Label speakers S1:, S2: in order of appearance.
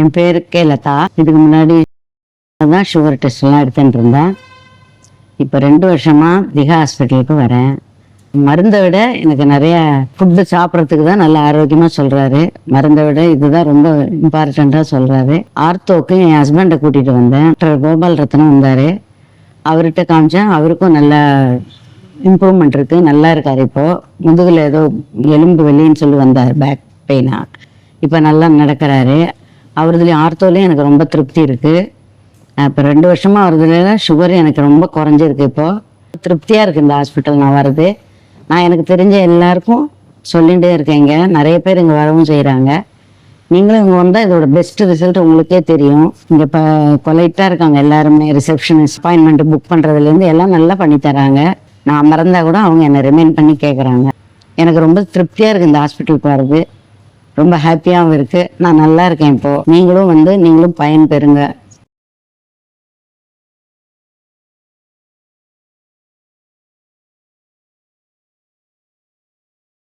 S1: என் பேரு கே லதா. இதுக்கு முன்னாடி தான் சுகர் டெஸ்ட்லாம் எடுத்துட்டு இருந்தேன். இப்போ 2 வருஷமா திகா ஹாஸ்பிட்டலுக்கு வரேன். மருந்தை விட எனக்கு நிறைய ஃபுட்டு சாப்பிட்றதுக்கு தான் நல்ல ஆரோக்கியமாக சொல்கிறாரு. மருந்தை விட இதுதான் ரொம்ப இம்பார்ட்டண்ட்டாக சொல்கிறாரு. ஆர்த்தோக்கு என் ஹஸ்பண்டை கூட்டிகிட்டு வந்தேன். டாக்டர் கோபால் ரத்னம் வந்தார். அவர்கிட்ட காமிச்சேன். அவருக்கும் நல்ல இம்ப்ரூவ்மெண்ட் இருக்குது, நல்லா இருக்கார். இப்போது முதுகில் ஏதோ எலும்பு வெளின்னு சொல்லி வந்தார், பேக் பெயினா. இப்போ நல்லா நடக்கிறாரு. அவரதுலேயும் ஆர்த்தோலையும் எனக்கு ரொம்ப திருப்தி இருக்குது. இப்போ 2 வருஷமாக அவரதுல சுகர் எனக்கு ரொம்ப குறைஞ்சிருக்கு. இப்போது திருப்தியாக இருக்குது இந்த ஹாஸ்பிட்டல் நான் வர்றது. நான் எனக்கு தெரிஞ்ச எல்லாருக்கும் சொல்லிகிட்டே இருக்கேங்க. நிறைய பேர் இங்கே வரவும் செய்கிறாங்க. நீங்களும் இங்கே வந்தால் இதோட பெஸ்ட் ரிசல்ட் உங்களுக்கே தெரியும். இங்கே இப்போ கொலைட்டாக இருக்காங்க எல்லாருமே. ரிசப்ஷனிஸ்ட் அப்பாயின்மெண்ட்டு புக் பண்ணுறதுலேருந்து எல்லாம் நல்லா பண்ணி தராங்க. நான் மறந்தால் கூட அவங்க என்னை ரிமைண்ட் பண்ணி கேட்குறாங்க. எனக்கு ரொம்ப திருப்தியாக இருக்குது இந்த ஹாஸ்பிட்டலுக்கு வர்றது. ரொம்ப ஹாப்பியாகவும் இருக்குது. நான் நல்லா இருக்கேன் இப்போது. நீங்களும் பயன் பெறுங்க.